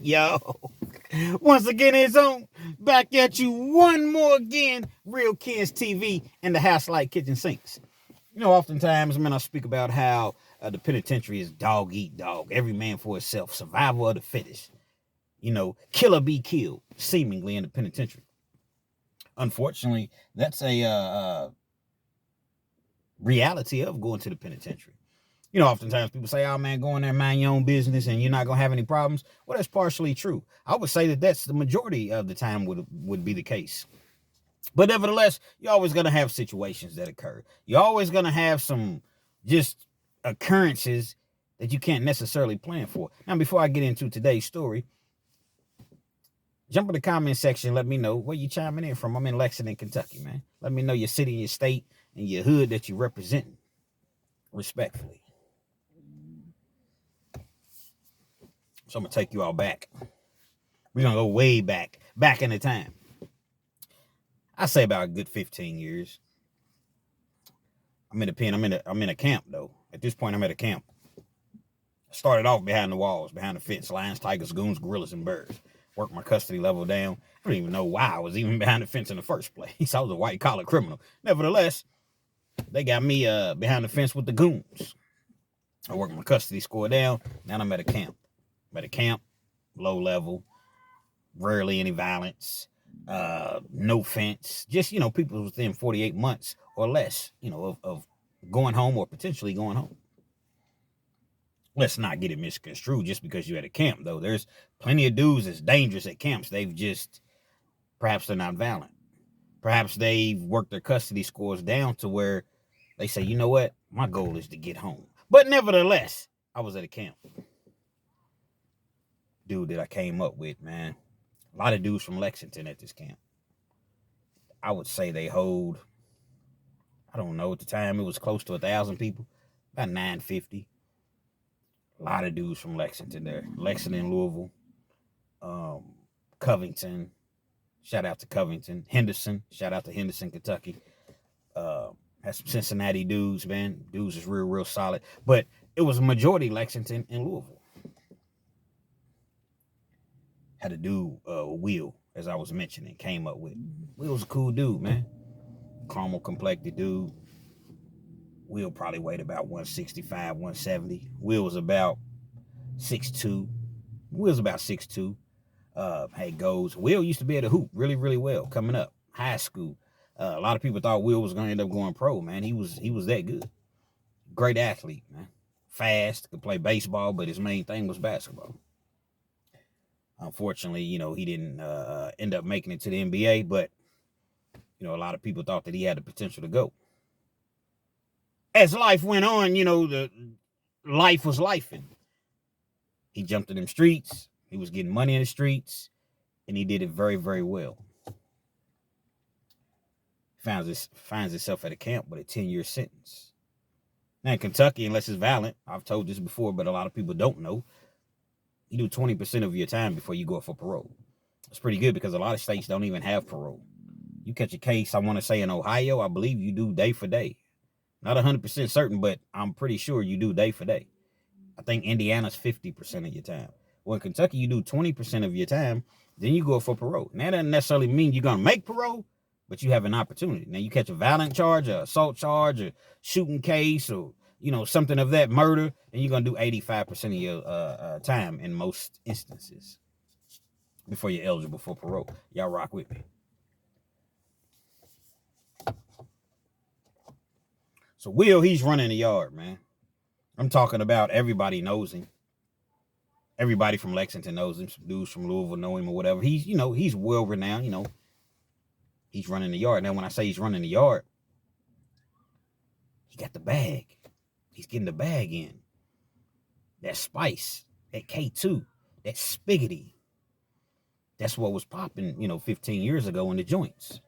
Yo, once again, it's on. Back at you one more again. Real Kids TV and the House Like Kitchen Sinks. Oftentimes, man, I speak about how the penitentiary is dog eat dog, every man for himself, survival of the fittest. Killer be killed, seemingly in the penitentiary. Unfortunately, that's a reality of going to the penitentiary. Oftentimes people say, oh man, go in there, mind your own business and you're not going to have any problems. Well, that's partially true. I would say that that's the majority of the time would be the case. But nevertheless, you're always going to have situations that occur. You're always going to have some just occurrences that you can't necessarily plan for. Now, before I get into today's story, jump in the comment section. Let me know where you chiming in from. I'm in Lexington, Kentucky, man. Let me know your city, your state, and your hood that you represent. Respectfully. So I'm going to take you all back. We're going to go way back in the time. I say about a good 15 years. I'm in a pen. I'm in a camp, though. At this point, I'm at a camp. I started off behind the walls, behind the fence, lions, tigers, goons, gorillas, and birds. Worked my custody level down. I don't even know why I was even behind the fence in the first place. I was a white-collar criminal. Nevertheless, they got me behind the fence with the goons. I worked my custody score down. Now I'm at a camp. I'm at a camp, low level, rarely any violence, no fence. Just, people within 48 months or less, of going home or potentially going home. Let's not get it misconstrued just because you're at a camp, though. There's plenty of dudes that's dangerous at camps. Perhaps they're not violent. Perhaps they've worked their custody scores down to where they say, you know what? My goal is to get home. But nevertheless, I was at a camp. Dude that I came up with, man. A lot of dudes from Lexington at this camp. I would say they hold, I don't know, at the time it was close to 1,000 people. About 950. A lot of dudes from Lexington there. Lexington, Louisville, Covington. Shout out to Covington. Henderson. Shout out to Henderson, Kentucky. Had some Cincinnati dudes, man. Dudes is real, real solid. But it was a majority Lexington and Louisville. Had a dude, Will, as I was mentioning, came up with. Will was a cool dude, man. Caramel complected dude. Will probably weighed about 165, 170. Will was about 6'2". Will's about 6'2". Hey, goes. Will used to be able to hoop really, really well coming up. High school. A lot of people thought Will was going to end up going pro, man. He was that good. Great athlete, man. Fast, could play baseball, but his main thing was basketball. Unfortunately, he didn't end up making it to the NBA, but, a lot of people thought that he had the potential to go. As life went on, the life was lifing. He jumped in them streets. He was getting money in the streets, and he did it very, very well. Finds himself at a camp with a 10-year sentence. Now in Kentucky, unless it's violent, I've told this before, but a lot of people don't know, you do 20% of your time before you go up for parole. It's pretty good because a lot of states don't even have parole. You catch a case, I want to say in Ohio, I believe you do day for day. Not 100% certain, but I'm pretty sure you do day for day. I think Indiana's 50% of your time. Well, in Kentucky, you do 20% of your time, then you go for parole. Now, that doesn't necessarily mean you're going to make parole, but you have an opportunity. Now, you catch a violent charge, a assault charge, a shooting case, or, something of that, murder, and you're going to do 85% of your time in most instances before you're eligible for parole. Y'all rock with me. So, Will, he's running the yard, man. I'm talking about everybody knows him. Everybody from Lexington knows him. Some dudes from Louisville know him or whatever. He's, he's well renowned, He's running the yard. Now, when I say he's running the yard, he got the bag. He's getting the bag in. That spice, that K2, that spiggity. That's what was popping, 15 years ago in the joints.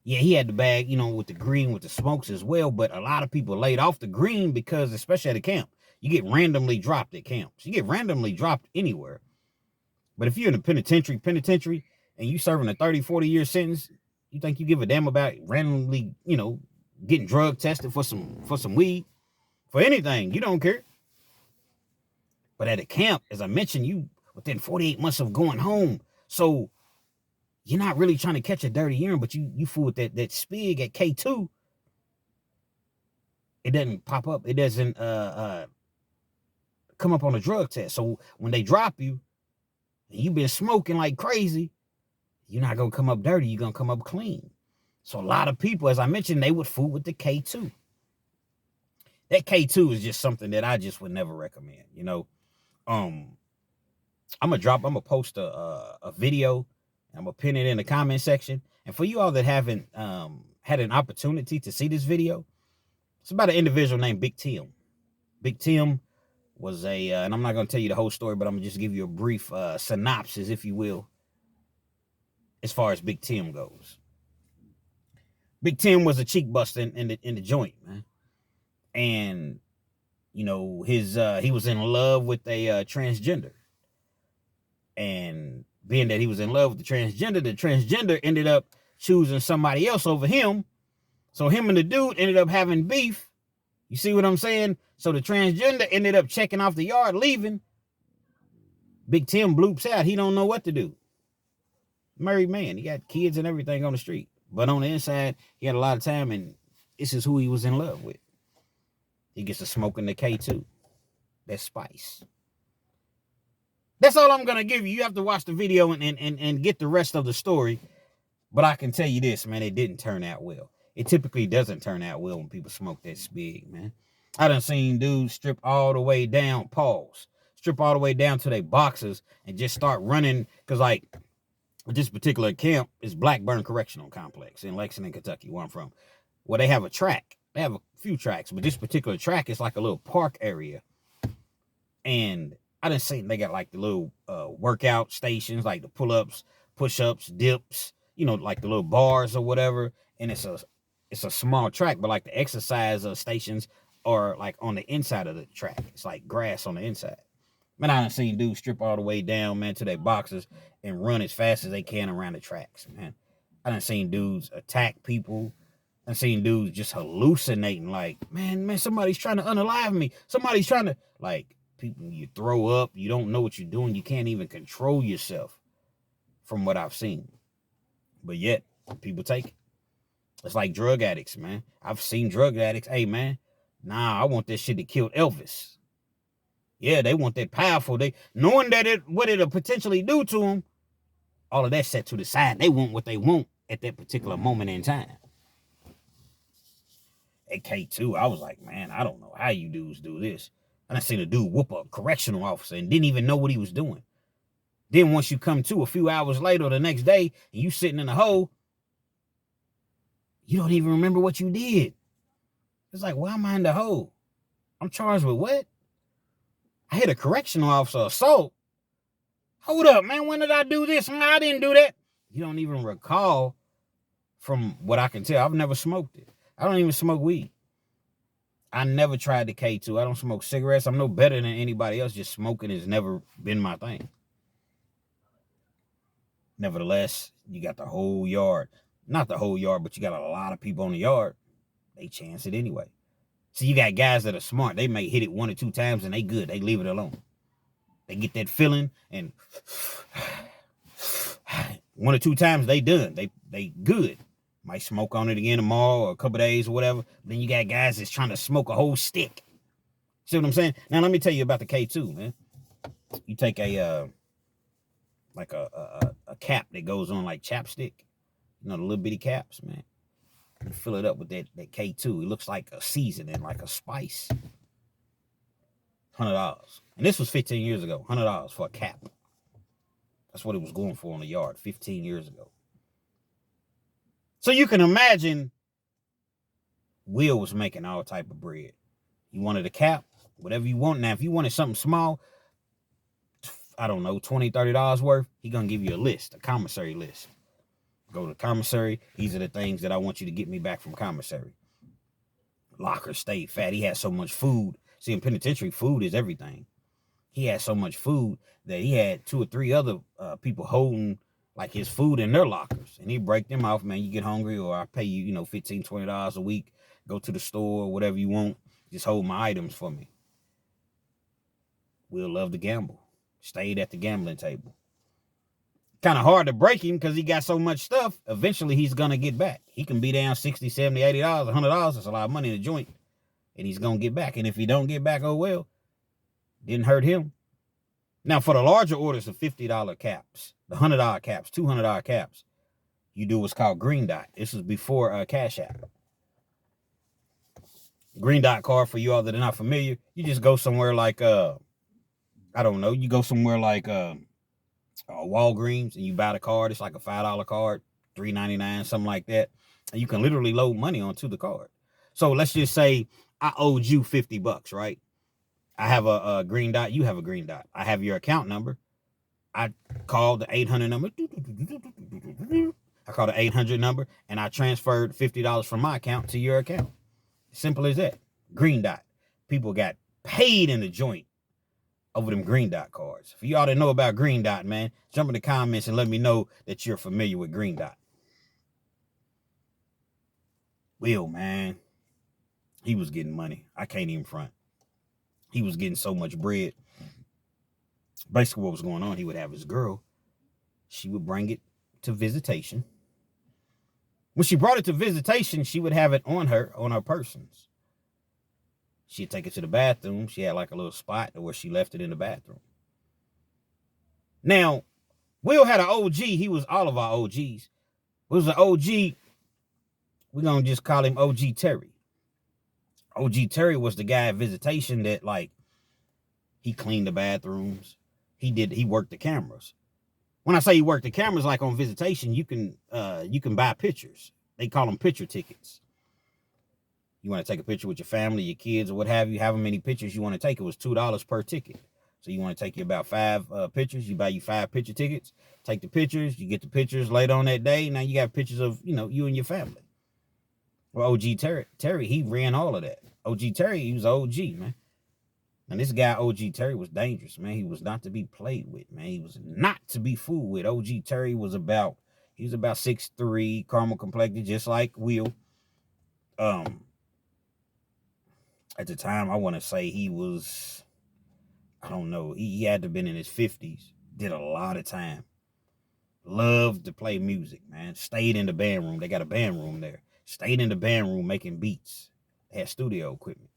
Yeah, he had the bag, with the green, with the smokes as well. But a lot of people laid off the green because, especially at a camp, you get randomly dropped at camps. You get randomly dropped anywhere. But if you're in a penitentiary, and you serving a 30, 40-year sentence, you think you give a damn about randomly, getting drug tested for some weed? For anything, you don't care. But at a camp, as I mentioned, you within 48 months of going home. So you're not really trying to catch a dirty urine, but you fool with that spig at K2. It doesn't pop up. It doesn't come up on a drug test. So when they drop you, and you've been smoking like crazy, you're not going to come up dirty. You're going to come up clean. So a lot of people, as I mentioned, they would fool with the K2. That K2 is just something that I just would never recommend. You know, I'm gonna post a video. I'm gonna pin it in the comment section. And for you all that haven't had an opportunity to see this video, it's about an individual named Big Tim. Big Tim was and I'm not gonna tell you the whole story, but I'm gonna just give you a brief synopsis, if you will, as far as Big Tim goes. Big Tim was a cheek buster in the joint, man. And you know, he was in love with a transgender. And being that he was in love with the transgender ended up choosing somebody else over him. So him and the dude ended up having beef. You see what I'm saying? So the transgender ended up checking off the yard, leaving. Big Tim bloops out. He don't know what to do. Married man. He got kids and everything on the street. But on the inside, he had a lot of time, and this is who he was in love with. He gets to smoking the K2. That's spice. That's all I'm going to give you. You have to watch the video and get the rest of the story. But I can tell you this, man, it didn't turn out well. It typically doesn't turn out well when people smoke that spig, man. I done seen dudes strip all the way down, strip all the way down to their boxers and just start running. Because, like, this particular camp is Blackburn Correctional Complex in Lexington, Kentucky, where I'm from. Well, they have a track. They have a few tracks, but this particular track is like a little park area. And I done seen they got like the little workout stations, like the pull-ups, push-ups, dips, you know, like the little bars or whatever. And it's a small track, but like the exercise stations are like on the inside of the track. It's like grass on the inside. Man, I done seen dudes strip all the way down, man, to their boxers and run as fast as they can around the tracks, man. I done seen dudes attack people. I done seen dudes just hallucinating, like, man, somebody's trying to unalive me. Somebody's trying to, like, people, you throw up, you don't know what you're doing, you can't even control yourself, from what I've seen. But yet, people take it. It's like drug addicts, man. I've seen drug addicts, hey, man, nah, I want that shit that killed Elvis. Yeah, they want that powerful. They knowing that what it'll potentially do to them, all of that set to the side. They want what they want at that particular moment in time. At K2, I was like, man, I don't know how you dudes do this. And I seen a dude whoop a correctional officer and didn't even know what he was doing. Then once you come to a few hours later or the next day and you sitting in a hole, you don't even remember what you did. It's like, why am I in the hole? I'm charged with what? I hit a correctional officer assault. Hold up, man. When did I do this? I didn't do that. You don't even recall. From what I can tell, I've never smoked it. I don't even smoke weed. I never tried the K2. I don't smoke cigarettes. I'm no better than anybody else. Just smoking has never been my thing. Nevertheless, you got the whole yard. Not the whole yard, but you got a lot of people on the yard. They chance it anyway. So you got guys that are smart. They may hit it 1 or 2 times and they good. They leave it alone. They get that feeling and 1 or 2 times they done. They good. Might smoke on it again tomorrow or a couple days or whatever. Then you got guys that's trying to smoke a whole stick. See what I'm saying? Now let me tell you about the K2, man. You take a cap that goes on like chapstick. You know, the little bitty caps, man. You fill it up with that K2. It looks like a seasoning, like a spice. $100. And this was 15 years ago. $100 for a cap. That's what it was going for on the yard 15 years ago. So you can imagine Will was making all type of bread. You wanted a cap, whatever you want. Now, if you wanted something small, I don't know, $20, $30 worth, he going to give you a list, a commissary list. Go to commissary. These are the things that I want you to get me back from commissary. Locker stayed fat. He had so much food. See, in penitentiary, food is everything. He had so much food that he had 2 or 3 other people holding like his food in their lockers. And he break them off, man. You get hungry or I pay you, $15, $20 a week. Go to the store, whatever you want. Just hold my items for me. Will loved to gamble. Stayed at the gambling table. Kind of hard to break him because he got so much stuff. Eventually, he's going to get back. He can be down $60, $70, $80, $100. That's a lot of money in the joint. And he's going to get back. And if he don't get back, oh well. Didn't hurt him. Now, for the larger orders of $50 caps, the $100 caps, $200 caps, you do what's called Green Dot. This was before Cash App. Green Dot card, for you all that are not familiar, you just go somewhere like, I don't know, you go somewhere like Walgreens and you buy the card. It's like a $5 card, $3.99, something like that. And you can literally load money onto the card. So let's just say I owed you $50, right? I have a Green Dot. You have a Green Dot. I have your account number. I called the 800 number. I called the 800 number and I transferred $50 from my account to your account. Simple as that. Green Dot. People got paid in the joint over them Green Dot cards. For y'all that know about Green Dot, man, jump in the comments and let me know that you're familiar with Green Dot. Will, man, he was getting money. I can't even front. He was getting so much bread. Basically, what was going on, he would have his girl. She would bring it to Visitation. When she brought it to Visitation, she would have it on her persons. She'd take it to the bathroom. She had like a little spot where she left it in the bathroom. Now, Will had an OG. He was all of our OGs. It was an OG. We're going to just call him OG Terry. OG Terry was the guy at Visitation that, like, he cleaned the bathrooms. He worked the cameras. When I say he worked the cameras, like on Visitation, you can buy pictures. They call them picture tickets. You want to take a picture with your family, your kids, or what have you, however many pictures you want to take. It was $2 per ticket. So you want to take you about 5 pictures. You buy you 5 picture tickets, take the pictures, you get the pictures later on that day. Now you got pictures of, you and your family. Well, OG Terry, he ran all of that. OG Terry, he was OG, man. And this guy, OG Terry, was dangerous, man. He was not to be played with, man. He was not to be fooled with. OG Terry was about 6'3", caramel complected, just like Will. At the time, I want to say he was, I don't know, he had to have been in his 50s. Did a lot of time. Loved to play music, man. Stayed in the band room. They got a band room there. Stayed in the band room making beats. They had studio equipment.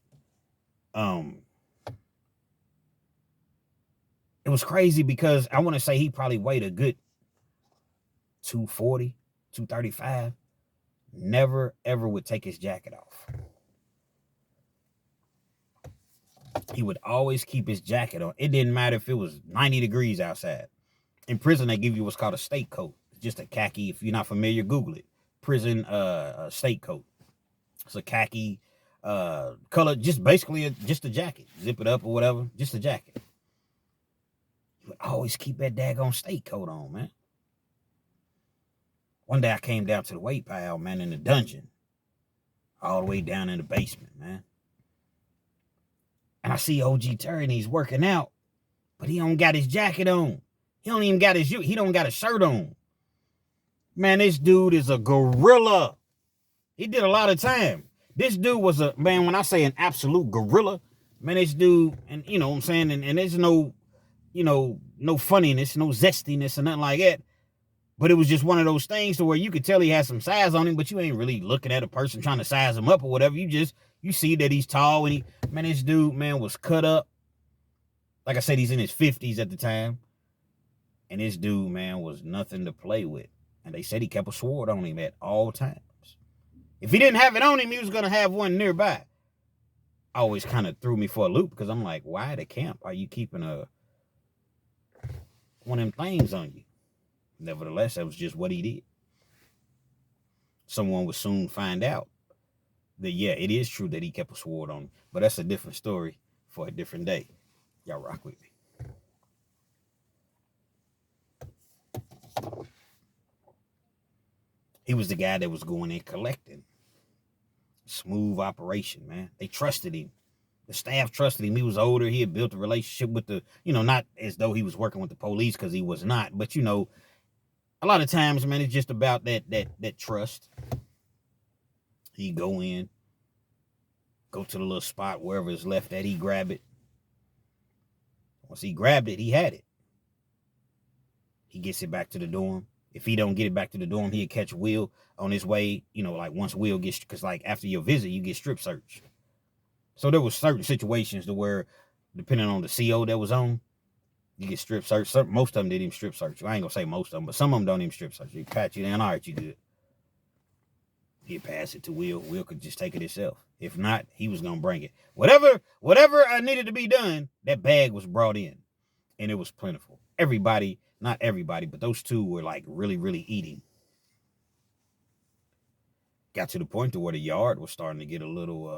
It was crazy because I want to say he probably weighed a good 240, 235. Never, ever would take his jacket off. He would always keep his jacket on. It didn't matter if it was 90 degrees outside. In prison, they give you what's called a state coat. It's just a khaki. If you're not familiar, Google it. Prison state coat. It's a khaki color, just basically just a jacket. Zip it up or whatever, just a jacket. You would always keep that daggone state coat on, man. One day I came down to the weight pile, man, in the dungeon. All the way down in the basement, man. And I see OG Terry and he's working out, but he don't got his jacket on. He don't even got he don't got a shirt on. Man, this dude is a gorilla. He did a lot of time. This dude was man, when I say an absolute gorilla, man, this dude, and you know what I'm saying, and there's no, no funniness, no zestiness or nothing like that. But it was just one of those things to where you could tell he had some size on him, but you ain't really looking at a person trying to size him up or whatever. You see that he's tall and this dude, man, was cut up. Like I said, he's in his 50s at the time. And this dude, man, was nothing to play with. And they said he kept a sword on him at all times. If he didn't have it on him, he was going to have one nearby. Always kind of threw me for a loop because I'm like, why at a camp are you keeping one of them things on you? Nevertheless, that was just what he did. Someone would soon find out that, yeah, it is true that he kept a sword on him. But that's a different story for a different day. Y'all rock with me. He was the guy that was going in collecting. Smooth operation, man. They trusted him. The staff trusted him. He was older. He had built a relationship with the, not as though he was working with the police because he was not. But, a lot of times, man, it's just about that trust. He go in, go to the little spot wherever it's left at. He grab it. Once he grabbed it, he had it. He gets it back to the dorm. If he don't get it back to the dorm, he'll catch Will on his way. Like once Will gets, because like after your visit, you get strip searched. So there was certain situations to where, depending on the CO that was on, you get strip searched. Most of them didn't even strip search you. I ain't gonna say most of them, but some of them don't even strip search you. Pat you down, all right, you good. He'd pass it to Will. Will could just take it himself. If not, he was gonna bring it. Whatever I needed to be done, that bag was brought in, and it was plentiful. Everybody, not everybody, but those two were like really, really eating. Got to the point to where the yard was starting to get a little.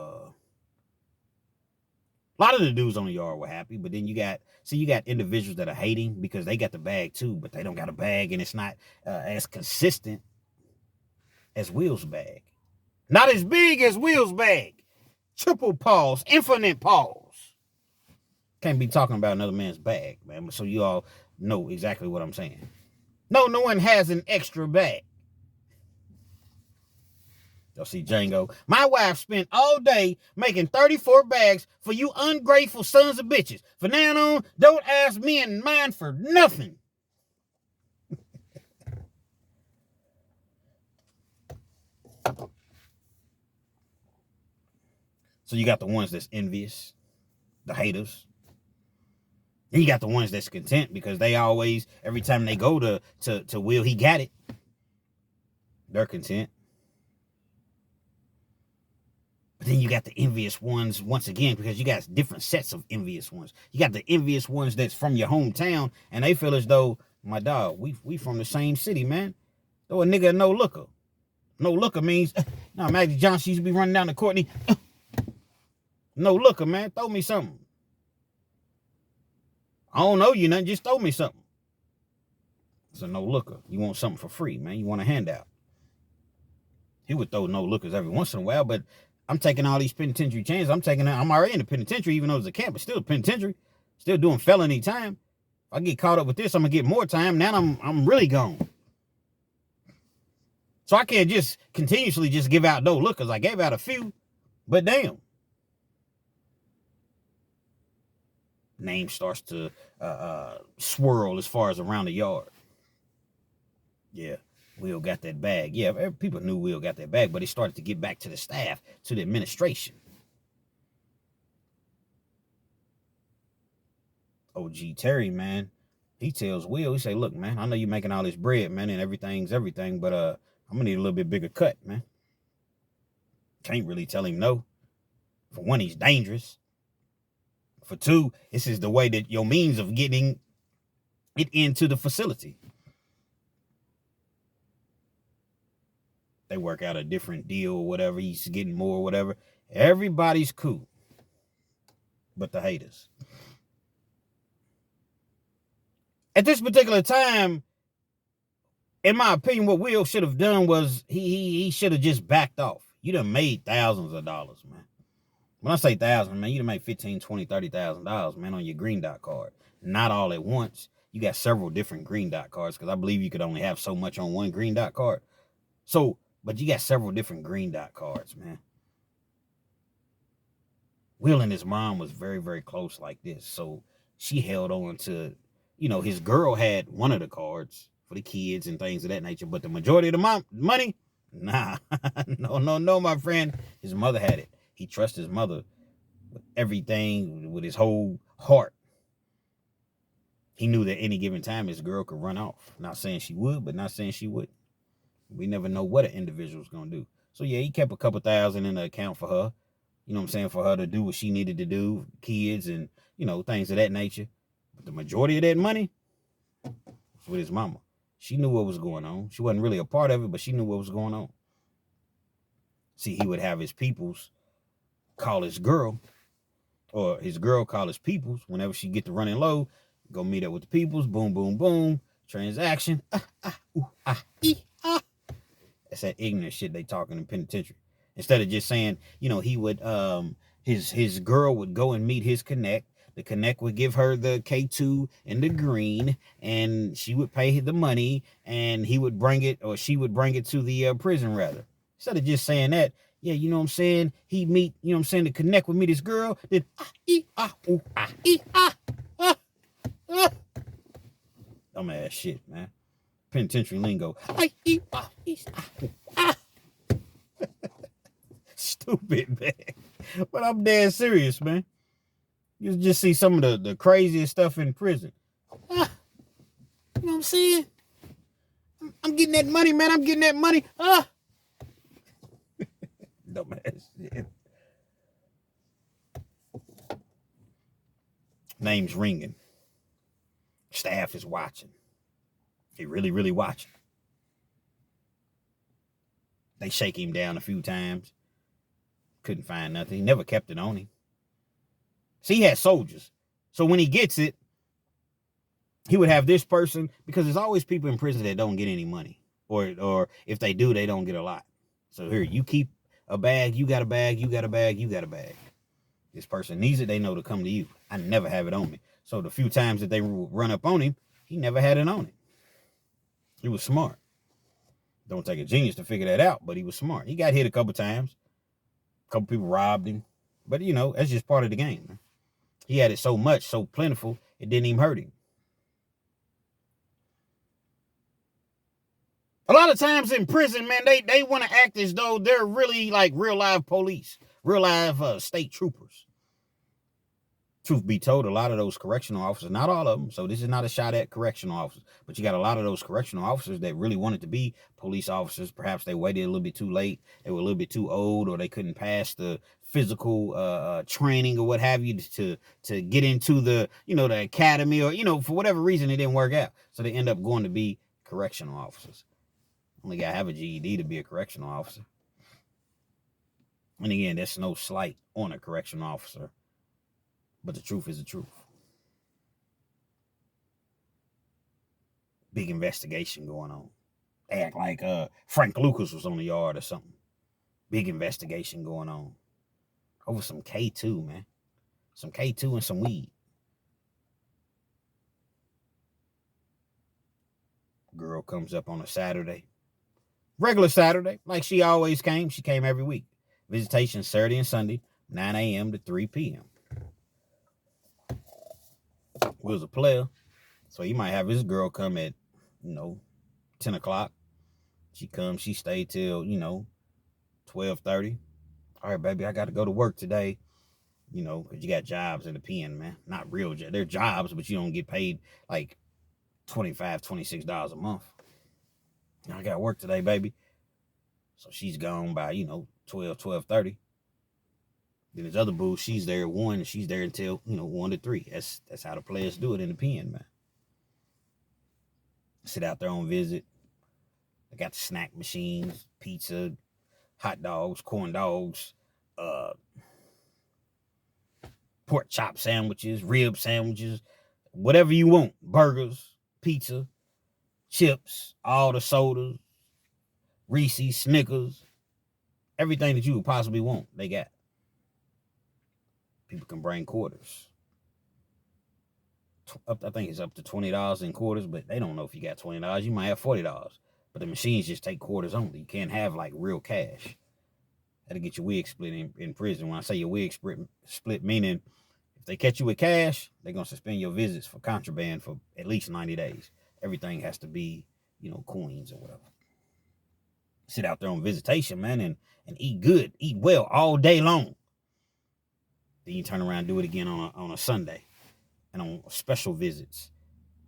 A lot of the dudes on the yard were happy, but then you got individuals that are hating because they got the bag too, but they don't got a bag, and it's not as consistent as Will's bag. Not as big as Will's bag. Triple pause, infinite pause. Can't be talking about another man's bag, man. So you all know exactly what I'm saying. No one has an extra bag. Y'all see Django. My wife spent all day making 34 bags for you ungrateful sons of bitches. From now on, don't ask me and mine for nothing. So you got the ones that's envious, the haters. Then you got the ones that's content because they always, every time they go to Will, he got it. They're content. But then you got the envious ones once again, because you got different sets of envious ones. You got the envious ones that's from your hometown, and they feel as though, my dog, we from the same city, man. Throw a nigga a no looker. No looker means, now Magic Johnson used to be running down to Courtney. No looker, man. Throw me something. I don't know you nothing. Just throw me something. It's a no looker. You want something for free, man. You want a handout. He would throw no lookers every once in a while, but I'm taking all these penitentiary chances. I'm already in the penitentiary, even though it's a camp, but still a penitentiary. Still doing felony time. If I get caught up with this, I'm gonna get more time. Now I'm really gone. So I can't just continuously just give out no lookers. I gave out a few, but damn. Name starts to swirl as far as around the yard. Yeah, Will got that bag. Yeah, people knew Will got that bag, but it started to get back to the staff, to the administration. OG Terry, man, he tells Will, he say, look, man, I know you're making all this bread, man, and everything's everything, but I'm gonna need a little bit bigger cut, man. Can't really tell him no. For one, he's dangerous. For two, this is the way that your means of getting it into the facility. They work out a different deal or whatever. He's getting more or whatever. Everybody's cool. But the haters. At this particular time, in my opinion, what Will should have done was he should have just backed off. You done made thousands of dollars, man. When I say thousands, man, you done made $15,000, $20,000, $30,000, man, on your green dot card. Not all at once. You got several different green dot cards, because I believe you could only have so much on one green dot card. So, but you got several different green dot cards, man. Will and his mom was very, very close like this. So she held on to, his girl had one of the cards for the kids and things of that nature. But the majority of the money, nah, no, my friend. His mother had it. He trusts his mother with everything, with his whole heart. He knew that any given time his girl could run off. Not saying she would, but not saying she wouldn't. We never know what an individual's going to do. So, yeah, he kept a couple thousand in the account for her. You know what I'm saying? For her to do what she needed to do, kids and, things of that nature. But the majority of that money was with his mama. She knew what was going on. She wasn't really a part of it, but she knew what was going on. See, he would have his peoples call his girl, or his girl call his peoples whenever she get to running low. Go meet up with the peoples. Boom, boom, boom. Transaction. That's that ignorant shit they talking in penitentiary. Instead of just saying, he would, his girl would go and meet his connect. The connect would give her the K2 and the green, and she would pay the money, and he would bring it, or she would bring it to the prison, rather. Instead of just saying that, yeah, you know what I'm saying? He'd meet, the connect would meet his girl. Then, Dumbass shit, man. Penitentiary lingo. Stupid, man. But I'm dead serious, man. You just see some of the craziest stuff in prison. You know what I'm saying? I'm getting that money, man. I'm getting that money. Dumbass shit. Name's ringing. Staff is watching. He really, really watching. They shake him down a few times. Couldn't find nothing. He never kept it on him. See, he had soldiers. So when he gets it, he would have this person, because there's always people in prison that don't get any money. Or if they do, they don't get a lot. So here, you keep a bag, you got a bag, you got a bag, you got a bag. This person needs it, they know to come to you. I never have it on me. So the few times that they run up on him, he never had it on him. He was smart. Don't take a genius to figure that out, but he was smart. He got hit a couple times. A couple people robbed him. But, you know, that's just part of the game, man. He had it so much, so plentiful, it didn't even hurt him. A lot of times in prison, man, they want to act as though they're really like real live police, real live state troopers. Truth be told, a lot of those correctional officers, not all of them, so this is not a shot at correctional officers, but you got a lot of those correctional officers that really wanted to be police officers. Perhaps they waited a little bit too late, they were a little bit too old, or they couldn't pass the physical training or what have you to get into the, you know, the academy, or, you know, for whatever reason it didn't work out. So they end up going to be correctional officers. Only got to have a GED to be a correctional officer. And again, that's no slight on a correctional officer, but the truth is the truth. Big investigation going on. They act like Frank Lucas was on the yard or something. Big investigation going on over some K2, man. Some K2 and some weed. Girl comes up on a Saturday. Regular Saturday, like she always came. She came every week. Visitation Saturday and Sunday, 9 a.m. to 3 p.m. Was a player. So he might have his girl come at, 10 o'clock. She comes, she stayed till, 12:30. All right, baby, I got to go to work today. Because you got jobs in the pen, man. Not real jobs. They're jobs, but you don't get paid like $25, $26 a month. I got work today, baby. So she's gone by, 12:30. Then there's other boo, she's there at 1, and she's there until, 1 to 3. That's how the players do it in the pen, man. Sit out there on visit. They got the snack machines, pizza, hot dogs, corn dogs, pork chop sandwiches, rib sandwiches, whatever you want. Burgers, pizza, chips, all the sodas, Reese's, Snickers, everything that you would possibly want, they got. People can bring quarters. I think it's up to $20 in quarters, but they don't know if you got $20. You might have $40. But the machines just take quarters only. You can't have like real cash. That'll get your wig split in prison. When I say your wig split, meaning if they catch you with cash, they're going to suspend your visits for contraband for at least 90 days. Everything has to be, coins or whatever. Sit out there on visitation, man, and eat good, eat well all day long. Then you turn around and do it again on a Sunday. And on special visits,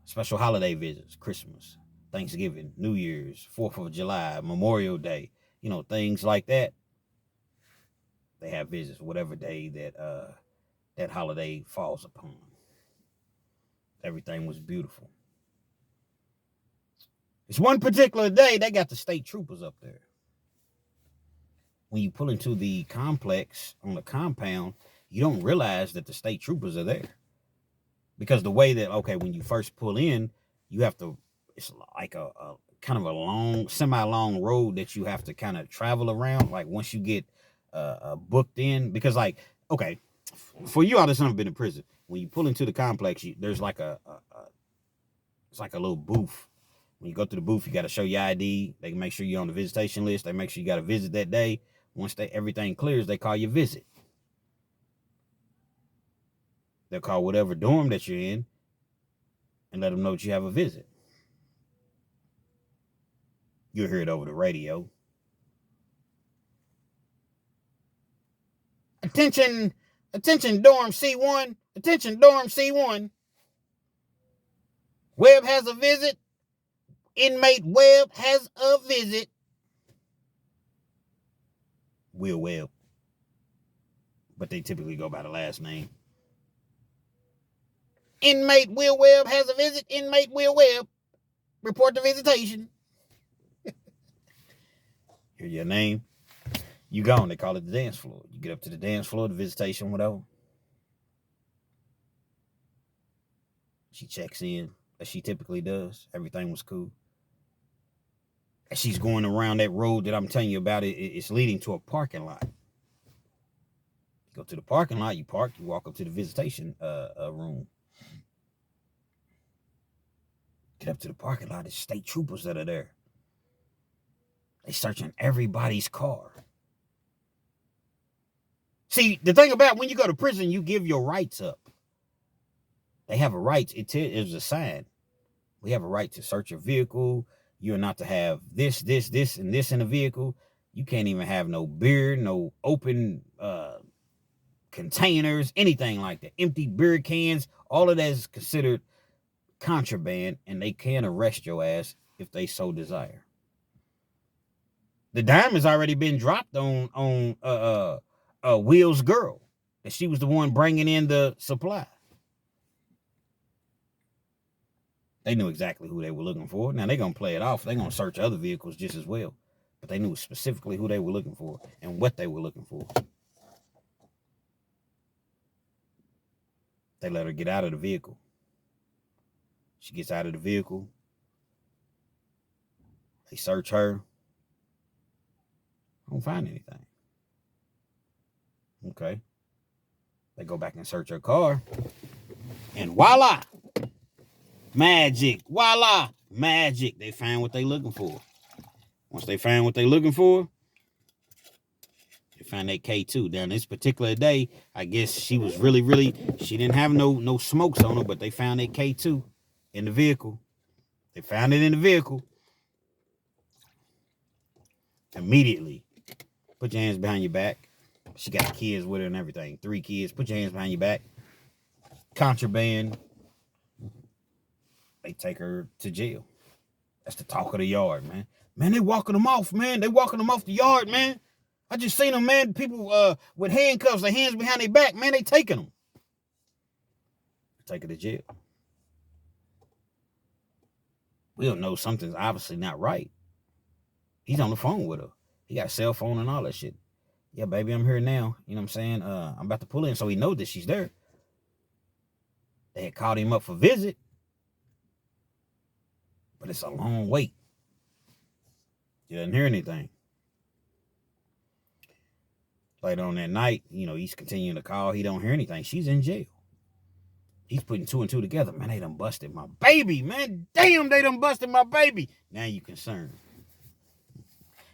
special holiday visits, Christmas, Thanksgiving, New Year's, 4th of July, Memorial Day, things like that. They have visits, whatever day that holiday falls upon. Everything was beautiful. It's one particular day, they got the state troopers up there. When you pull into the complex on the compound, you don't realize that the state troopers are there. Because the way that, when you first pull in, you have to, it's like a kind of a long, semi-long road that you have to kind of travel around. Like once you get booked in, because for you all that's never been in prison, when you pull into the complex, there's like it's like a little booth. When you go to the booth, you got to show your ID. They can make sure you're on the visitation list. They make sure you got to visit that day. Once everything clears, they call you visit. They'll call whatever dorm that you're in. and let them know that you have a visit. You'll hear it over the radio. Attention, attention, dorm C1. Attention, dorm C1. Webb has a visit. Inmate Webb has a visit. Will Webb. But they typically go by the last name. Inmate Will Webb has a visit. Inmate Will Webb. Report to visitation. Hear your name. You gone. They call it the dance floor. You get up to the dance floor, the visitation, whatever. She checks in, as she typically does. Everything was cool. As she's going around that road that I'm telling you about, it's leading to a parking lot. You go to the parking lot, you park, you walk up to the visitation room. Get up to the parking lot, there's state troopers that are there. They searching everybody's car. See, the thing about when you go to prison, you give your rights up. They have a right. It is a sign. We have a right to search your vehicle. You're not to have this, and this in the vehicle. You can't even have no beer, no open containers, anything like that. Empty beer cans. All of that is considered contraband, and they can arrest your ass if they so desire. The dime has already been dropped on Will's girl, and she was the one bringing in the supply. They knew exactly who they were looking for. Now they're gonna play it off. They're gonna search other vehicles just as well, but they knew specifically who they were looking for and what they were looking for. They let her get out of the vehicle. She gets out of the vehicle. They search her. Don't find anything. Okay. They go back and search her car. And voila! Magic. Voila! Magic. They find what they looking for. Once they find what they looking for, they find that K2. Down this particular day, I guess she was really, she didn't have no smokes on her, but they found that K2 in the vehicle. They found it in the vehicle. Immediately, put your hands behind your back. She got kids with her and everything. 3 kids. Put your hands behind your back. Contraband. They take her to jail. That's the talk of the yard, man. Man, they walking them off, man. They walking them off the yard, man. I just seen them, man. People with handcuffs, their hands behind their back, man. They taking them. Take her to jail. We'll know something's obviously not right. He's on the phone with her. He got a cell phone and all that shit. Yeah, baby, I'm here now. You know what I'm saying? I'm about to pull in, so he knows that she's there. They had called him up for visit. But it's a long wait. He doesn't hear anything. Later on that night, he's continuing to call. He don't hear anything. She's in jail. He's putting 2 and 2 together. Man, they done busted my baby, man. Damn, they done busted my baby. Now you concerned.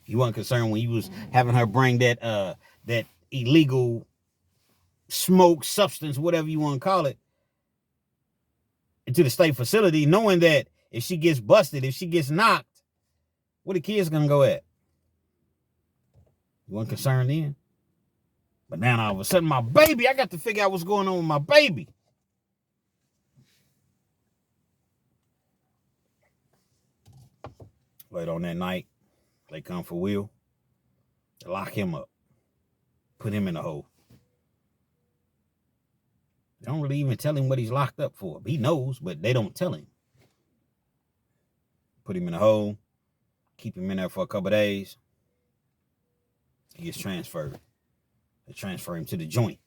You wasn't concerned when you was having her bring that illegal smoke, substance, whatever you want to call it, into the state facility, knowing that if she gets busted, if she gets knocked, where the kids gonna go at? You weren't concerned then? But now all of a sudden, my baby, I got to figure out what's going on with my baby. Later on that night, they come for Will. They lock him up. Put him in a hole. They don't really even tell him what he's locked up for. He knows, but they don't tell him. Put him in a hole. Keep him in there for a couple of days. He gets transferred. They transfer him to the joint.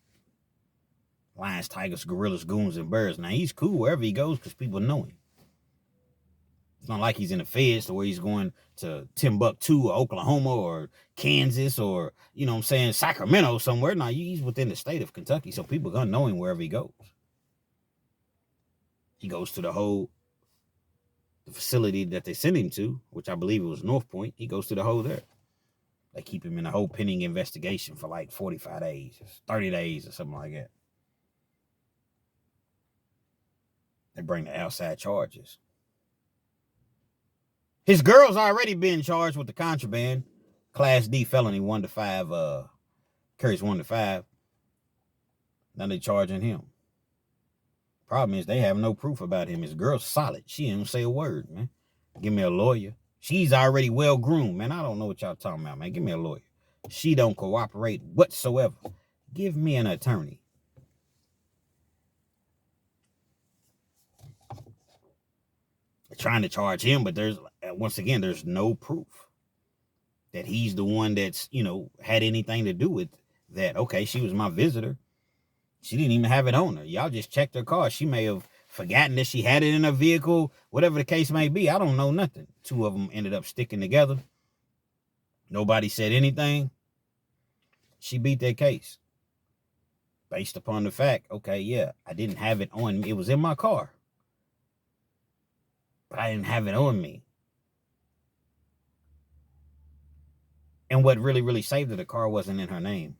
Lions, tigers, gorillas, goons, and bears. Now, he's cool wherever he goes because people know him. It's not like he's in the feds to where he's going to Timbuktu or Oklahoma or Kansas or, Sacramento somewhere. No, he's within the state of Kentucky, so people are going to know him wherever he goes. He goes to the facility that they sent him to, which I believe it was North Point. He goes to the hole there. They keep him in a whole pending investigation for like 45 days, 30 days or something like that. They bring the outside charges. His girl's already been charged with the contraband, Class D felony, 1 to 5, carries 1 to 5. Now they charging him. Problem is they have no proof about him. His girl's solid. She didn't say a word, man. Give me a lawyer. She's already well groomed, man. I don't know what y'all talking about, man. Give me a lawyer. She don't cooperate whatsoever. Give me an attorney. They're trying to charge him, but once again, there's no proof that he's the one that's, had anything to do with that. Okay, she was my visitor. She didn't even have it on her. Y'all just checked her car. She may have forgotten that she had it in her vehicle, whatever the case may be. I don't know nothing. 2 of them ended up sticking together. Nobody said anything. She beat that case based upon the fact, okay, yeah, I didn't have it on me. It was in my car, but I didn't have it on me. And what really, really saved her, the car wasn't in her name.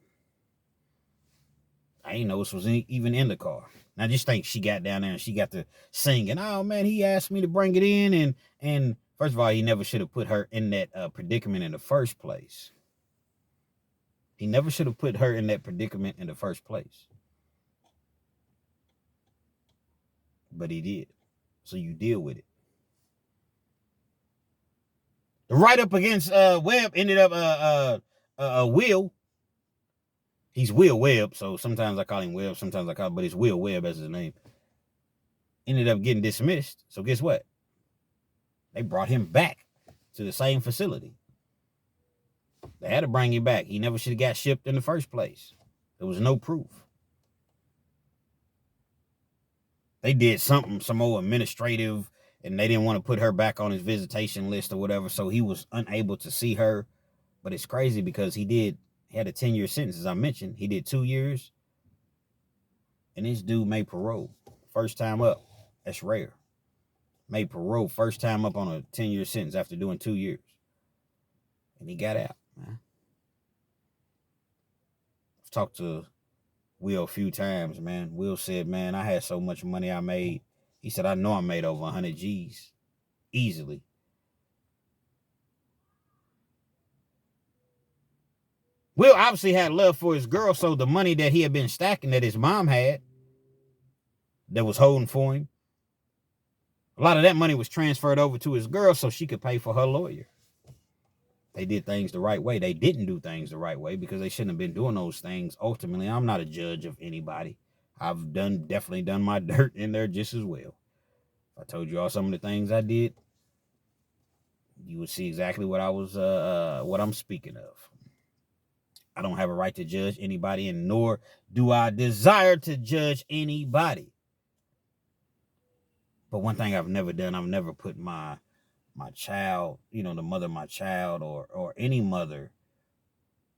I didn't know this was even in the car. Now just think, she got down there and she got to singing. Oh man, he asked me to bring it in, and first of all, he never should have put her in that predicament in the first place. He never should have put her in that predicament in the first place. But he did. So you deal with it. The write-up against Webb ended up Will. He's Will Webb, so sometimes I call him Webb, sometimes I call him, but it's Will Webb as his name. Ended up getting dismissed. So guess what? They brought him back to the same facility. They had to bring him back. He never should have got shipped in the first place. There was no proof. They did something, some old administrative, and they didn't want to put her back on his visitation list or whatever, so he was unable to see her. But it's crazy because he had a 10-year sentence, as I mentioned. He did 2 years, and this dude made parole. First time up. That's rare. Made parole first time up on a 10-year sentence after doing 2 years. And he got out, man. I've talked to Will a few times, man. Will said, man, I had so much money I made. He said, I know I made over 100 G's. Easily. Will obviously had love for his girl, so the money that he had been stacking that his mom had, that was holding for him, a lot of that money was transferred over to his girl so she could pay for her lawyer. They did things the right way. They didn't do things the right way because they shouldn't have been doing those things. Ultimately, I'm not a judge of anybody. I've definitely done my dirt in there just as well. If I told you all some of the things I did, you would see exactly what I'm speaking of. I don't have a right to judge anybody, and nor do I desire to judge anybody. But one thing I've never done, I've never put my child, the mother of my child or any mother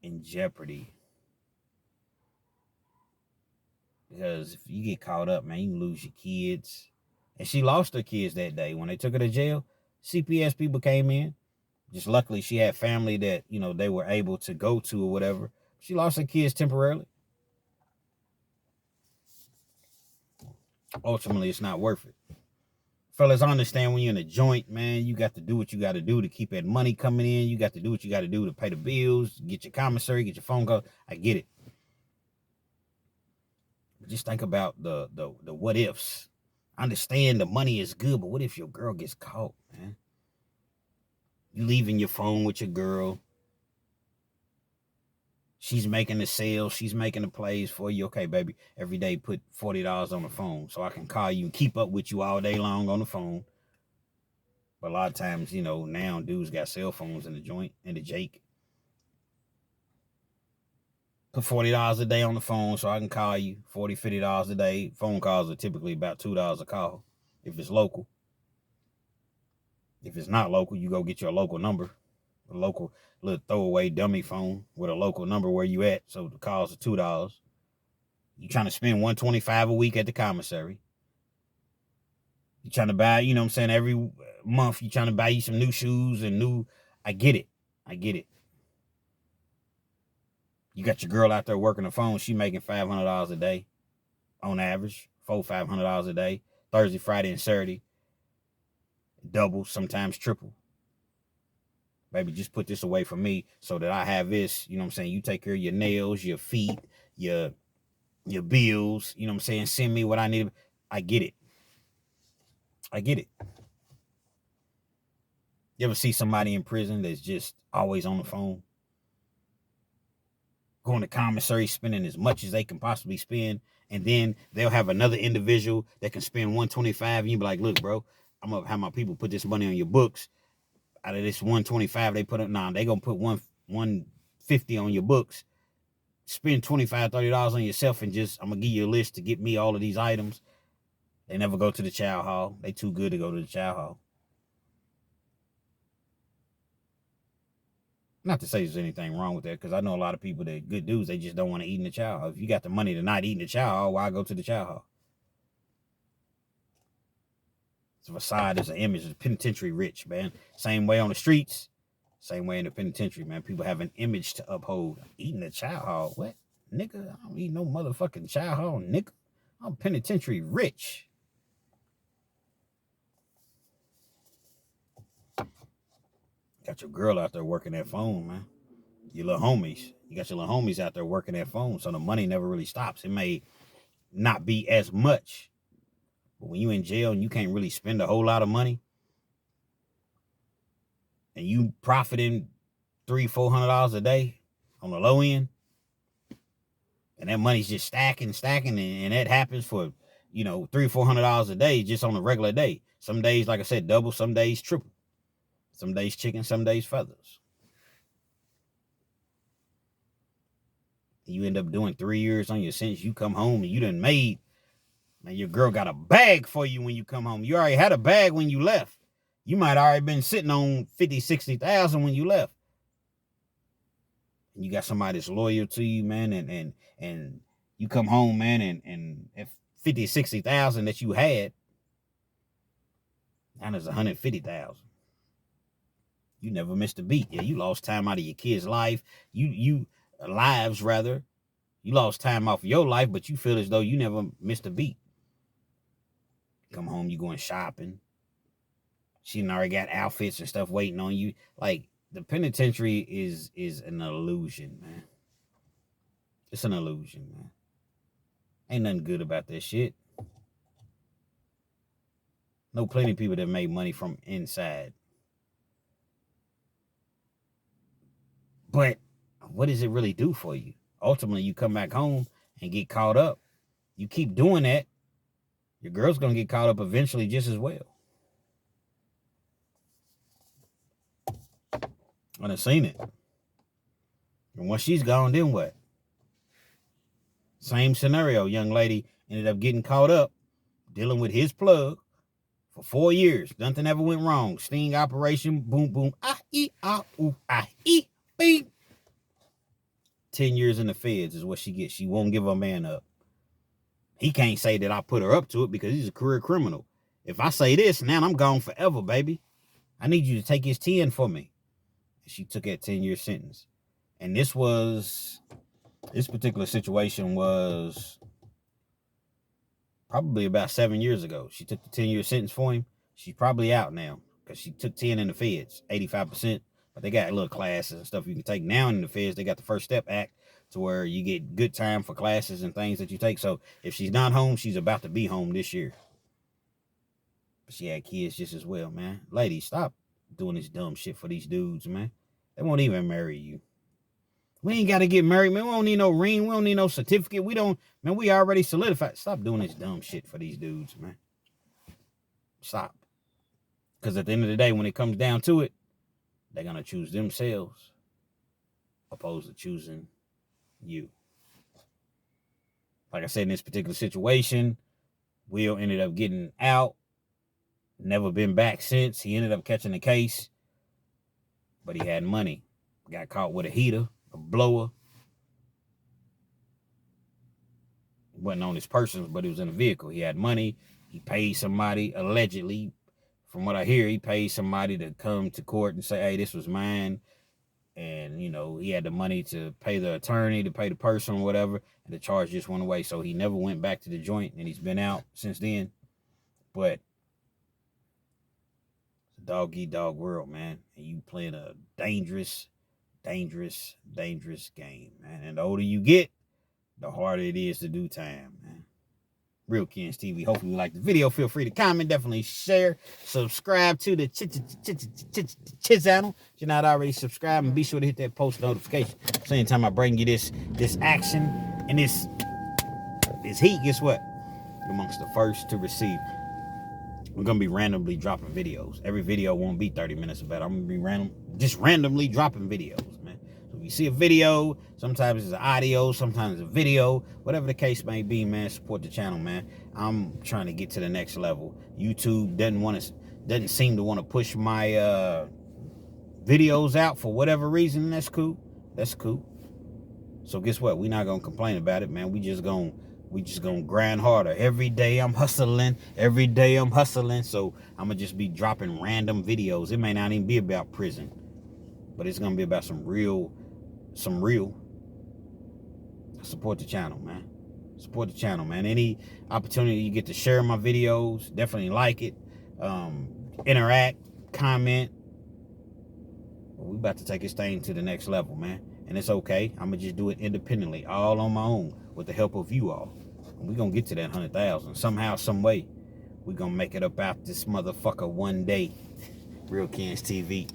in jeopardy. Because if you get caught up, man, you can lose your kids. And she lost her kids that day. When they took her to jail, CPS people came in. Just luckily she had family that, they were able to go to or whatever. She lost her kids temporarily. Ultimately, it's not worth it. Fellas, I understand when you're in a joint, man, you got to do what you got to do to keep that money coming in. You got to do what you got to do to pay the bills, get your commissary, get your phone call. I get it. But just think about the what ifs. I understand the money is good, but what if your girl gets caught, man? You leaving your phone with your girl. She's making the sales. She's making the plays for you. Okay, baby, every day put $40 on the phone so I can call you and keep up with you all day long on the phone. But a lot of times, now dudes got cell phones in the joint, in the Jake. Put $40 a day on the phone so I can call you. $40, $50 a day. Phone calls are typically about $2 a call if it's local. If it's not local, you go get your local number. A local little throwaway dummy phone with a local number where you at. So the calls are $2. You trying to spend $125 a week at the commissary. You trying to buy, every month you trying to buy you some new shoes and new. I get it. You got your girl out there working the phone. She making $500 a day on average. $400-$500 a day. Thursday, Friday, and Saturday. Double, sometimes triple. Baby, just put this away for me so that I have this. You know what I'm saying? You take care of your nails, your feet, your bills. You know what I'm saying? Send me what I need. I get it. I get it. You ever see somebody in prison that's just always on the phone? Going to commissary, spending as much as they can possibly spend. And then they'll have another individual that can spend 125. And you be like, look, bro, I'm going to have my people put this money on your books. Out of this 125 they put up, nah, they going to put 150 on your books. Spend $25, $30 on yourself and just, I'm going to give you a list to get me all of these items. They never go to the chow hall. They too good to go to the chow hall. Not to say there's anything wrong with that, because I know a lot of people that good dudes, they just don't want to eat in the chow hall. If you got the money to not eat in the chow hall, why go to the chow hall? It's a facade, it's an image, it's penitentiary rich, man. Same way on the streets, same way in the penitentiary, man. People have an image to uphold. Eating the chow hall, what? Nigga, I don't eat no motherfucking chow hall, nigga. I'm penitentiary rich. Got your girl out there working that phone, man. Your little homies. You got your little homies out there working that phone, so the money never really stops. It may not be as much, but when you in jail and you can't really spend a whole lot of money, and you profiting $300-$400 a day on the low end, and that money's just stacking, and that happens for $300-$400 a day just on a regular day. Some days, like I said, double. Some days triple. Some days chicken. Some days feathers. You end up doing 3 years on your sentence. You come home and you done made. Man, your girl got a bag for you when you come home. You already had a bag when you left. You might already been sitting on 50, 60,000 when you left. And you got somebody that's loyal to you, man, and you come home, man, and if 50, 60,000 that you had, now there's 150,000. You never missed a beat. Yeah, you lost time out of your kid's life. Lives rather. You lost time off of your life, but you feel as though you never missed a beat. Come home, you going shopping. She already got outfits and stuff waiting on you. Like, the penitentiary is an illusion, man. It's an illusion, man. Ain't nothing good about that shit. Know plenty of people that make money from inside. But what does it really do for you? Ultimately, you come back home and get caught up. You keep doing that, your girl's going to get caught up eventually just as well. I done seen it. And once she's gone, then what? Same scenario. Young lady ended up getting caught up dealing with his plug for 4 years. Nothing ever went wrong. Sting operation, boom, boom, bing. 10 years in the feds is what she gets. She won't give her man up. He can't say that I put her up to it because he's a career criminal. If I say this, now I'm gone forever, baby. I need you to take his 10 for me. She took that 10-year sentence. And this particular situation was probably about 7 years ago. She took the 10-year sentence for him. She's probably out now because she took 10 in the feds, 85%. But they got little classes and stuff you can take now in the feds. They got the First Step Act to where you get good time for classes and things that you take. So if she's not home, she's about to be home this year. But she had kids just as well, man. Ladies, stop doing this dumb shit for these dudes, man. They won't even marry you. We ain't got to get married, man. We don't need no ring. We don't need no certificate. We already solidified. Stop doing this dumb shit for these dudes, man. Stop. Because at the end of the day, when it comes down to it, they're going to choose themselves opposed to choosing you. Like I said, in this particular situation, Will ended up getting out. Never been back since. He ended up catching the case. But he had money. Got caught with a heater, a blower. It wasn't on his person, but it was in a vehicle. He had money. He paid somebody, allegedly, from what I hear, he paid somebody to come to court and say, hey, this was mine. And, he had the money to pay the attorney, to pay the person or whatever. And the charge just went away. So he never went back to the joint, and he's been out since then. But it's a dog-eat-dog world, man. And you playing a dangerous game, man. And the older you get, the harder it is to do time, man. Real Kens TV. Hopefully you like the video. Feel free to comment. Definitely share. Subscribe to the channel. If you're not already subscribed, and be sure to hit that post notification. So anytime I bring you this action and this heat, guess what? You're amongst the first to receive. We're gonna be randomly dropping videos. Every video won't be 30 minutes of that. I'm gonna be randomly dropping videos, man. So if you see a video, sometimes it's an audio, sometimes it's a video, whatever the case may be, man. Support the channel, man. I'm trying to get to the next level. YouTube doesn't seem to want to push my videos out for whatever reason. That's cool. That's cool. So guess what? We're not gonna complain about it, man. We just gonna grind harder. Every day I'm hustling. So I'm gonna just be dropping random videos. It may not even be about prison, but it's gonna be about some real. Support the channel, man. Support the channel, man. Any opportunity you get to share my videos, definitely like it. Interact, comment. We about to take this thing to the next level, man. And it's okay. I'm gonna just do it independently, all on my own, with the help of you all. And we're gonna get to that 100,000 somehow, some way. We're gonna make it up out this motherfucker one day. Real Kens TV.